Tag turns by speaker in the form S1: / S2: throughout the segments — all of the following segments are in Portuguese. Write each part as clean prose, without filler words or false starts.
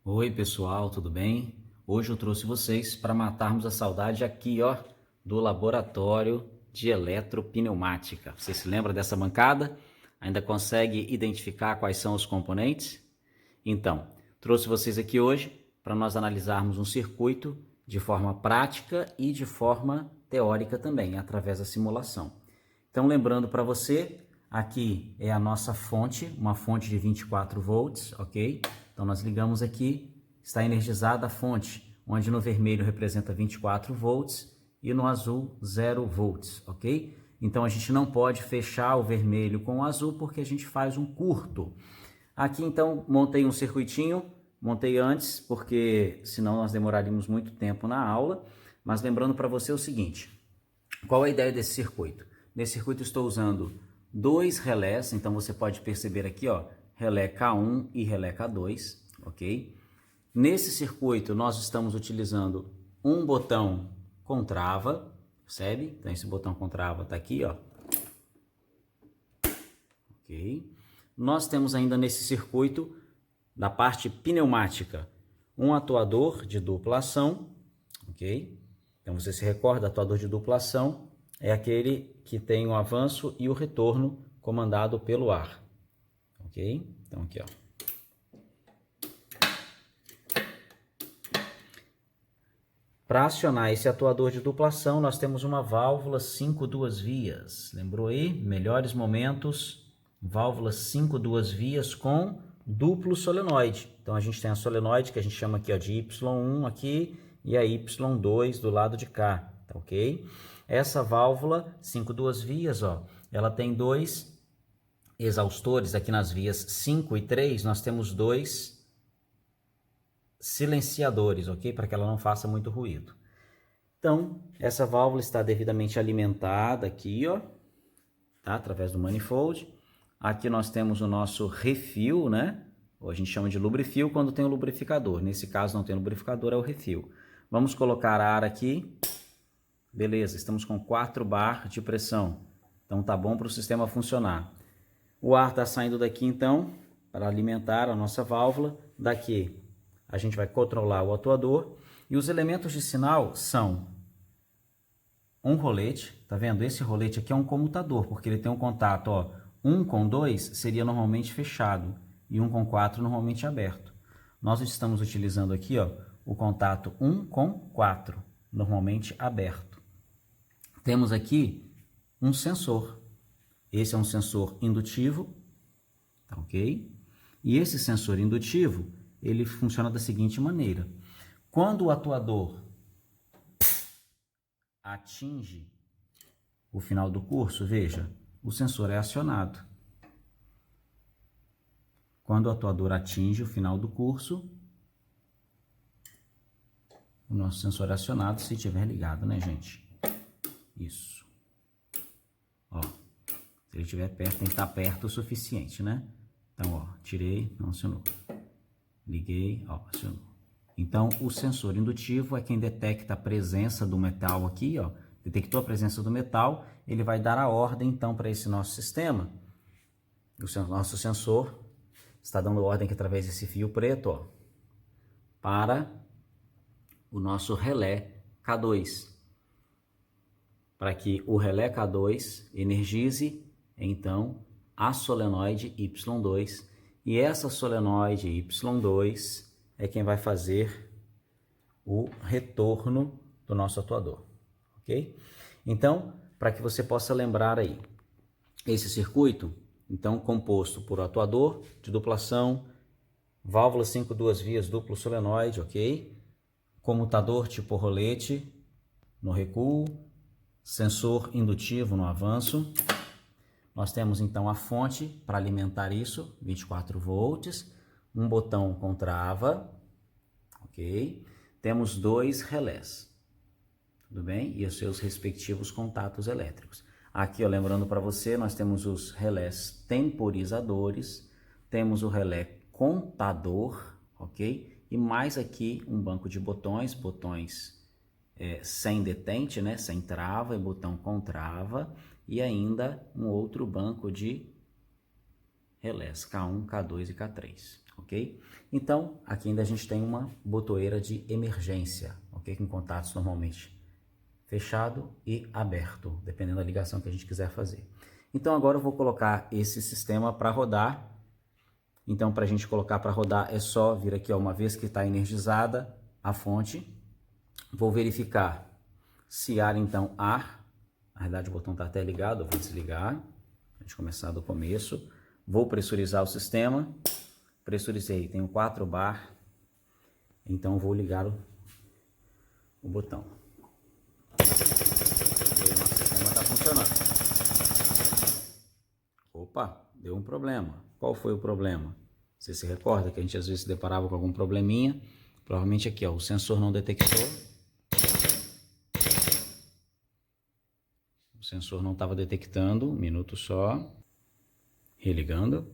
S1: Oi pessoal, tudo bem? Hoje eu trouxe vocês para matarmos a saudade aqui, ó, do laboratório de eletropneumática. Você se lembra dessa bancada? Ainda consegue identificar quais são os componentes? Então, trouxe vocês aqui hoje para nós analisarmos um circuito de forma prática e de forma teórica também, através da simulação. Então, lembrando para você, aqui é a nossa fonte, uma fonte de 24 volts, ok? Então, nós ligamos aqui, está energizada a fonte, onde no vermelho representa 24 volts e no azul 0 volts, ok? Então, a gente não pode fechar o vermelho com o azul porque a gente faz um curto. Aqui, então, montei um circuitinho, montei antes, porque senão nós demoraríamos muito tempo na aula, mas lembrando para você o seguinte, qual é a ideia desse circuito? Nesse circuito estou usando dois relés, então você pode perceber aqui, ó, relé K1 e relé K2, ok? Nesse circuito nós estamos utilizando um botão com trava, percebe? Então esse botão com trava está aqui, ó. Ok? Nós temos ainda nesse circuito, da parte pneumática, um atuador de dupla ação, ok? Então você se recorda, atuador de dupla ação é aquele que tem o avanço e o retorno comandado pelo ar, ok? Então aqui, ó. Para acionar esse atuador de dupla ação, nós temos uma válvula 5 duas vias. Lembrou aí? Melhores momentos, válvula 5 duas vias com duplo solenoide. Então a gente tem a solenoide que a gente chama aqui, ó, de Y1 aqui e a Y2 do lado de cá, tá ok? Essa válvula 5 duas vias, ó, ela tem dois exaustores aqui nas vias 5 e 3, nós temos dois silenciadores, ok? Para que ela não faça muito ruído. Então, essa válvula está devidamente alimentada aqui, ó, tá? Através do manifold. Aqui nós temos o nosso refil, né? Ou a gente chama de lubrifil quando tem o lubrificador. Nesse caso não tem lubrificador, é o refil. Vamos colocar ar aqui. Beleza, estamos com 4 bar de pressão. Então tá bom para o sistema funcionar. O ar está saindo daqui então, para alimentar a nossa válvula. Daqui a gente vai controlar o atuador. E os elementos de sinal são um rolete, tá vendo? Esse rolete aqui é um comutador, porque ele tem um contato, ó, 1 com 2 seria normalmente fechado e 1 com 4 normalmente aberto. Nós estamos utilizando aqui, ó, o contato 1 com 4, normalmente aberto. Temos aqui um sensor. Esse é um sensor indutivo, tá ok? E esse sensor indutivo, ele funciona da seguinte maneira. Quando o atuador atinge o final do curso, veja, o sensor é acionado. Quando o atuador atinge o final do curso, o nosso sensor é acionado, se estiver ligado, né, gente? Isso. Ó, se ele estiver perto, tem que estar perto o suficiente, né? Então, ó, tirei, não acionou. Liguei, ó, acionou. Então, o sensor indutivo é quem detecta a presença do metal aqui, ó. Detectou a presença do metal, ele vai dar a ordem, então, para esse nosso sistema. O nosso sensor está dando ordem aqui através desse fio preto, ó, para o nosso relé K2. Para que o relé K2 energize, então, a solenoide Y2. E essa solenoide Y2 é quem vai fazer o retorno do nosso atuador, ok? Então, para que você possa lembrar aí, esse circuito, então, composto por atuador de dupla ação, válvula 5 duas vias duplo solenoide, ok? Comutador tipo rolete no recuo, sensor indutivo no avanço. Nós temos então a fonte para alimentar isso, 24 volts, um botão com trava, ok? Temos dois relés, tudo bem? E os seus respectivos contatos elétricos. Aqui, ó, lembrando para você, nós temos os relés temporizadores, temos o relé contador, ok? E mais aqui um banco de botões, sem detente, né? Sem trava e botão com trava, e ainda um outro banco de relés, K1, K2 e K3, ok? Então, aqui ainda a gente tem uma botoeira de emergência, ok? Com contatos normalmente fechado e aberto, dependendo da ligação que a gente quiser fazer. Então, agora eu vou colocar esse sistema para rodar. Então, para a gente colocar para rodar, é só vir aqui, ó, uma vez que está energizada a fonte. Vou verificar se ar, então, ar. Na verdade, o botão está até ligado, eu vou desligar. A gente começar do começo. Vou pressurizar o sistema. Pressurizei, tenho 4 bar. Então, vou ligar o botão. E aí, nosso sistema está funcionando. Opa, deu um problema. Qual foi o problema? Você se recorda que a gente às vezes se deparava com algum probleminha? Provavelmente aqui, ó, o sensor não detectou. O sensor não estava detectando, um minuto só. Religando.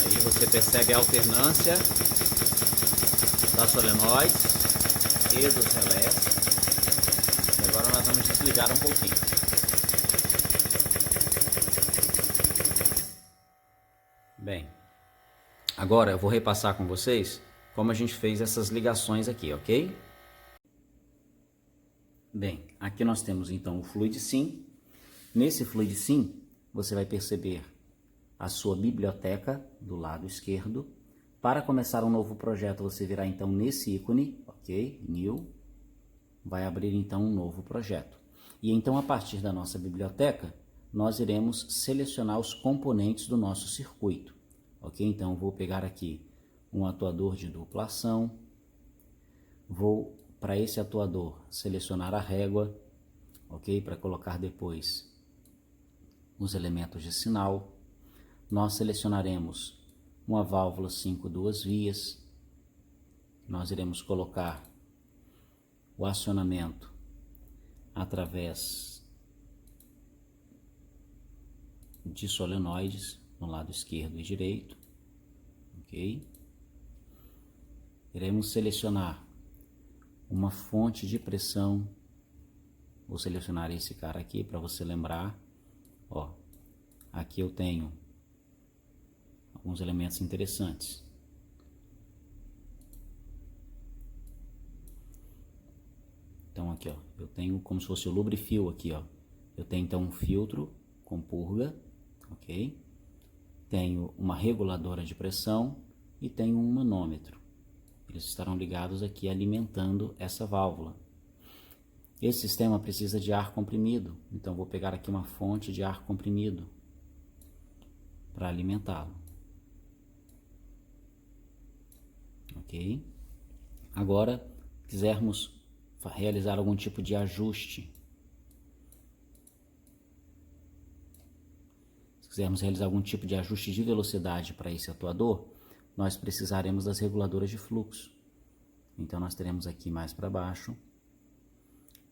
S1: Aí você percebe a alternância das solenoides e dos relés. E agora nós vamos desligar um pouquinho. Bem, agora eu vou repassar com vocês como a gente fez essas ligações aqui, ok? Bem, aqui nós temos então o Fluid Sim. Nesse Fluid Sim, você vai perceber a sua biblioteca do lado esquerdo. Para começar um novo projeto, você virá então nesse ícone, ok? New. Vai abrir então um novo projeto. E então, a partir da nossa biblioteca, nós iremos selecionar os componentes do nosso circuito, ok? Então, vou pegar aqui um atuador de dupla ação. Vou, para esse atuador, selecionar a régua, ok? Para colocar depois os elementos de sinal. Nós selecionaremos uma válvula 5 duas vias. Nós iremos colocar o acionamento através de solenoides no lado esquerdo e direito, ok? Iremos selecionar uma fonte de pressão. Vou selecionar esse cara aqui para você lembrar. Ó, aqui eu tenho alguns elementos interessantes. Então aqui, ó, eu tenho como se fosse o lubrifil aqui, ó. Eu tenho então um filtro com purga, ok? Tenho uma reguladora de pressão e tenho um manômetro. Eles estarão ligados aqui alimentando essa válvula. Esse sistema precisa de ar comprimido, então vou pegar aqui uma fonte de ar comprimido para alimentá-lo. Ok? Agora, quisermos realizar algum tipo de ajuste. Se quisermos realizar algum tipo de ajuste de velocidade para esse atuador, nós precisaremos das reguladoras de fluxo. Então, nós teremos aqui mais para baixo,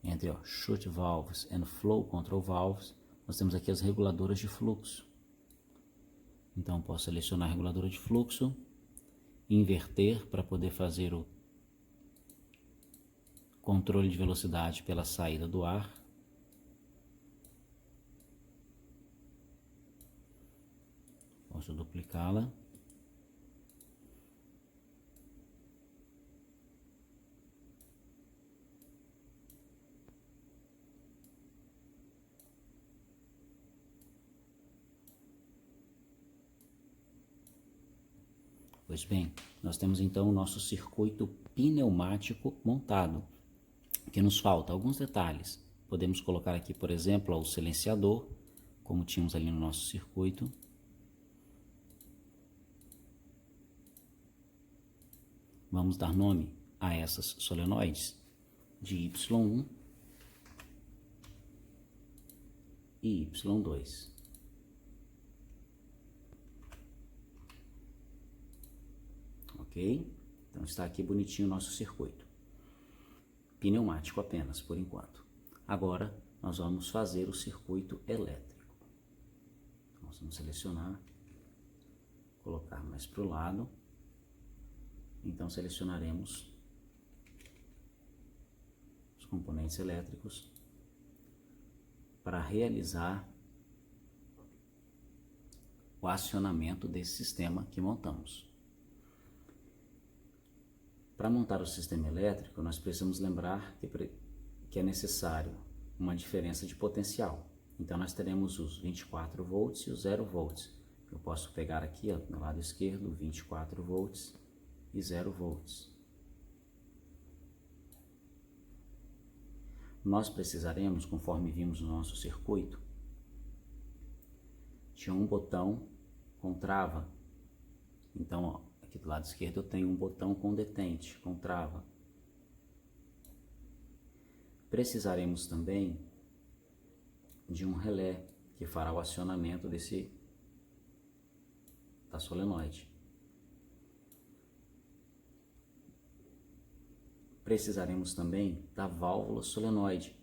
S1: entre Shoot Valves and Flow Control Valves, nós temos aqui as reguladoras de fluxo. Então, posso selecionar a reguladora de fluxo, inverter para poder fazer o controle de velocidade pela saída do ar. Posso duplicá-la. Pois bem, nós temos então o nosso circuito pneumático montado. O que nos falta? Alguns detalhes. Podemos colocar aqui, por exemplo, o silenciador, como tínhamos ali no nosso circuito. Vamos dar nome a essas solenoides de Y1 e Y2. Ok? Então está aqui bonitinho o nosso circuito. Pneumático apenas, por enquanto. Agora, nós vamos fazer o circuito elétrico. Então, nós vamos selecionar, colocar mais para o lado. Então, selecionaremos os componentes elétricos para realizar o acionamento desse sistema que montamos. Para montar o sistema elétrico, nós precisamos lembrar que é necessário uma diferença de potencial. Então, nós teremos os 24 volts e os 0 volts. Eu posso pegar aqui, ó, no lado esquerdo, 24 volts e 0 volts. Nós precisaremos, conforme vimos no nosso circuito, tinha um botão com trava. Então, ó, aqui do lado esquerdo eu tenho um botão com detente, com trava. Precisaremos também de um relé que fará o acionamento da solenoide. Precisaremos também da válvula solenoide,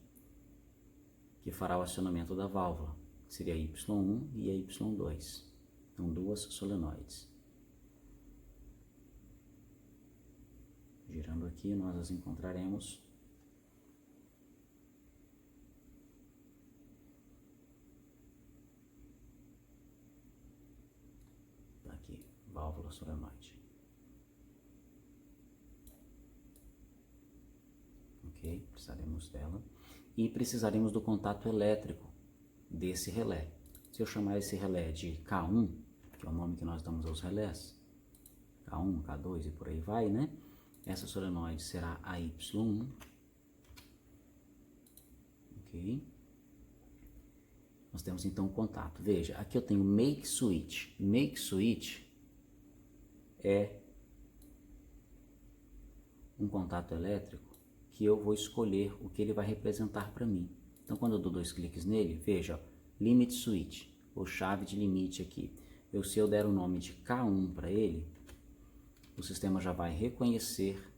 S1: que fará o acionamento da válvula, que seria a Y1 e a Y2. Então, duas solenoides. Girando aqui, nós as encontraremos. Aqui, válvula solenoide. Ok? Precisaremos dela. E precisaremos do contato elétrico desse relé. Se eu chamar esse relé de K1, que é o nome que nós damos aos relés, K1, K2 e por aí vai, né? Essa solenoide será a Y1. Ok? Nós temos então o contato. Veja, aqui eu tenho Make Switch. Make Switch é um contato elétrico que eu vou escolher o que ele vai representar para mim. Então, quando eu dou 2 cliques nele, veja, Limit Switch, ou chave de limite aqui. Se eu der o nome de K1 para ele, o sistema já vai reconhecer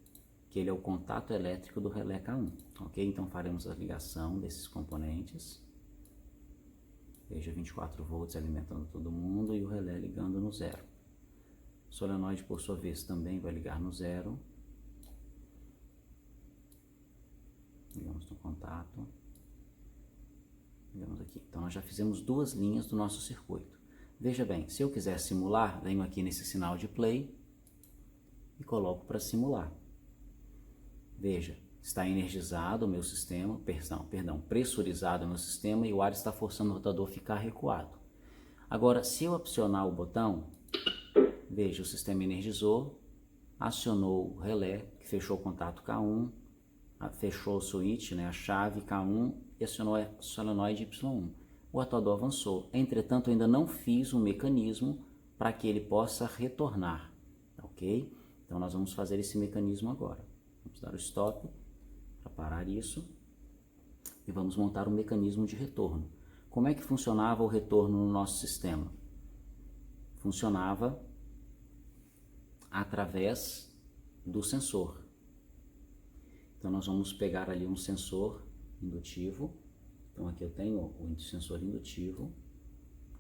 S1: que ele é o contato elétrico do relé K1. Ok? Então, faremos a ligação desses componentes. Veja, 24 volts alimentando todo mundo e o relé ligando no 0. O solenoide, por sua vez, também vai ligar no 0. Ligamos no contato. Ligamos aqui. Então, nós já fizemos 2 linhas do nosso circuito. Veja bem, se eu quiser simular, venho aqui nesse sinal de play e coloco para simular. Veja, está energizado o meu sistema, pressurizado o meu sistema e o ar está forçando o rotador a ficar recuado. Agora, se eu acionar o botão, veja, o sistema energizou, acionou o relé, que fechou o contato K1, fechou o switch, né, a chave K1 e acionou a solenoide Y1. O atuador avançou. Entretanto, eu ainda não fiz um mecanismo para que ele possa retornar, ok? Então, nós vamos fazer esse mecanismo agora. Vamos dar o stop para parar isso e vamos montar um mecanismo de retorno. Como é que funcionava o retorno no nosso sistema? Funcionava através do sensor. Então, nós vamos pegar ali um sensor indutivo. Então, aqui eu tenho o sensor indutivo,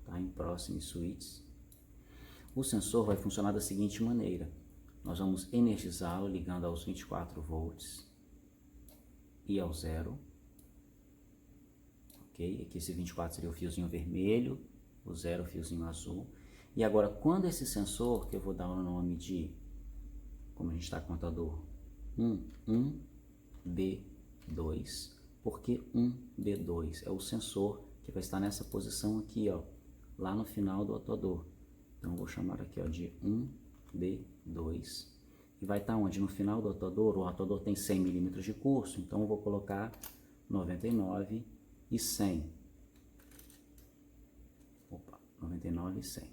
S1: tá, em Proximity Switch. O sensor vai funcionar da seguinte maneira. Nós vamos energizá-lo ligando aos 24 volts e ao 0. Ok? Aqui esse 24 seria o fiozinho vermelho, o 0 o fiozinho azul. E agora, quando esse sensor, que eu vou dar o nome de, como a gente está com o contador, 1B2, porque 1B2 é o sensor que vai estar nessa posição aqui, ó, lá no final do atuador. Então, eu vou chamar aqui, ó, de 1B2. E vai estar onde? No final do atuador. O atuador tem 100 milímetros de curso, então eu vou colocar 99 e 100. Opa, 99 e 100.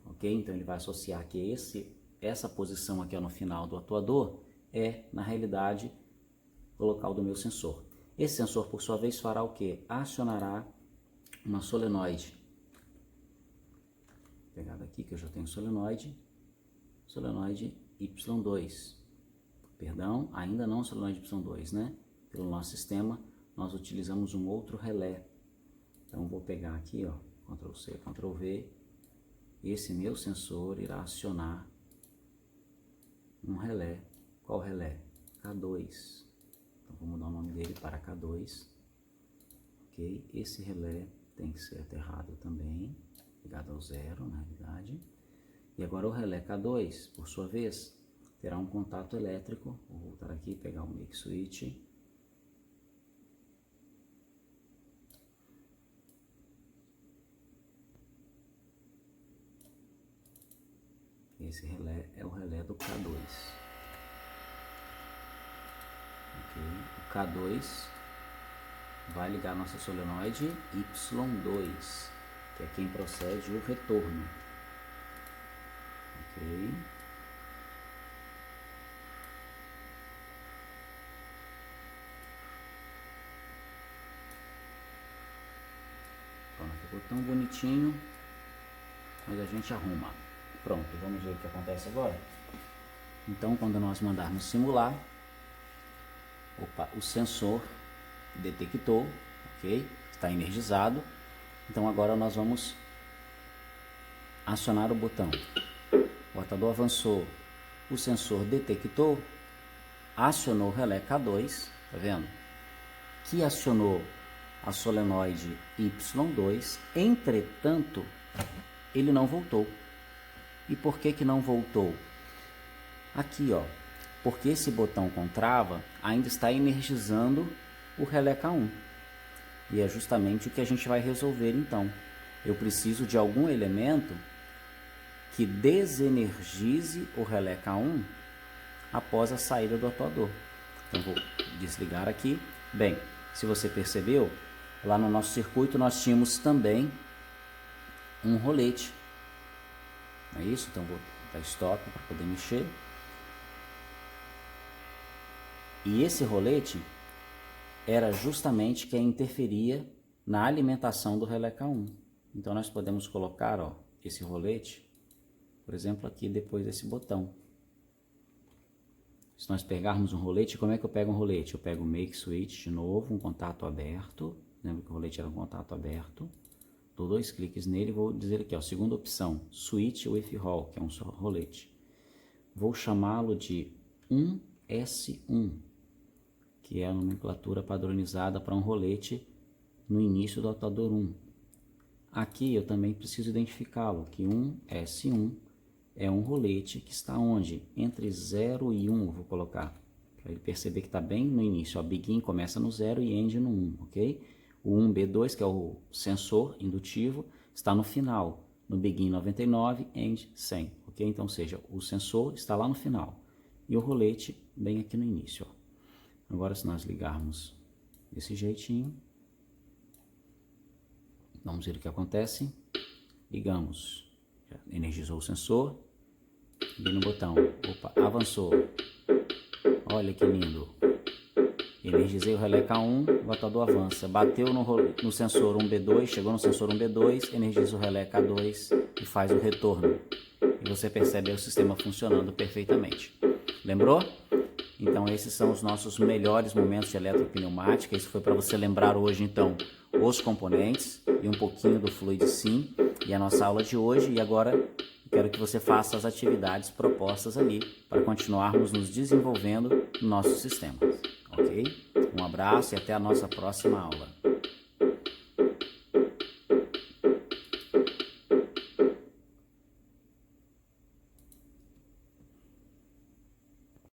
S1: Ok? Então, ele vai associar que essa posição aqui, ó, no final do atuador é, na realidade, o local do meu sensor. Esse sensor, por sua vez, fará o quê? Acionará uma solenoide. Vou pegar daqui que eu já tenho solenoide Y2. Perdão, ainda não solenoide Y2, né? Pelo nosso sistema, nós utilizamos um outro relé. Então, vou pegar aqui, ó, Ctrl C, Ctrl V. Esse meu sensor irá acionar um relé. Qual relé? K2. Então, vou mudar o nome dele para K2. Ok? Esse relé tem que ser aterrado também, ligado ao 0, na realidade. E agora o relé K2, por sua vez, terá um contato elétrico. Vou voltar aqui e pegar o Make Switch. Esse relé é o relé do K2. Ok? O K2 vai ligar nossa solenoide Y2, que é quem procede o retorno. Ok? Ó, não ficou tão bonitinho, mas a gente arruma. Pronto, vamos ver o que acontece agora. Então, quando nós mandarmos simular, o sensor detectou, ok? Está energizado. Então, agora nós vamos acionar o botão. O botador avançou, o sensor detectou, acionou o relé K2, tá vendo? Que acionou a solenoide Y2, entretanto, ele não voltou. E por que que não voltou? Aqui, ó, porque esse botão com trava ainda está energizando o relé K1. E é justamente o que a gente vai resolver então. Eu preciso de algum elemento que desenergize o relé K1 após a saída do atuador. Então vou desligar aqui. Bem, se você percebeu, lá no nosso circuito nós tínhamos também um rolete. Não é isso? Então vou dar stop para poder mexer. E esse rolete era justamente quem interferia na alimentação do relé K1. Então nós podemos colocar, ó, esse rolete, por exemplo, aqui depois desse botão. Se nós pegarmos um rolete, como é que eu pego um rolete? Eu pego o Make Switch de novo, um contato aberto. Lembra que o rolete era um contato aberto. Dou 2 cliques nele e vou dizer aqui, ó, segunda opção, Switch with Roll, que é um só rolete. Vou chamá-lo de 1S1, que é a nomenclatura padronizada para um rolete no início do atuador 1. Aqui eu também preciso identificá-lo, que 1S1 é um rolete que está onde? Entre 0 e 1, eu vou colocar, para ele perceber que está bem no início. Ó, begin começa no 0 e end no 1, ok? O 1B2, que é o sensor indutivo, está no final, no begin 99, end 100, ok? Então, ou seja, o sensor está lá no final e o rolete bem aqui no início, ó. Agora, se nós ligarmos desse jeitinho, vamos ver o que acontece. Ligamos, já energizou o sensor, liguei no botão, opa, avançou, olha que lindo, energizei o relé K1, o atuador avança, bateu no sensor 1B2, chegou no sensor 1B2, energiza o relé K2 e faz o retorno, e você percebe o sistema funcionando perfeitamente. Lembrou? Então esses são os nossos melhores momentos de eletropneumática. Isso foi para você lembrar hoje então os componentes e um pouquinho do Fluid Sim e a nossa aula de hoje. E agora quero que você faça as atividades propostas ali para continuarmos nos desenvolvendo no nosso sistema, ok? Um abraço e até a nossa próxima aula.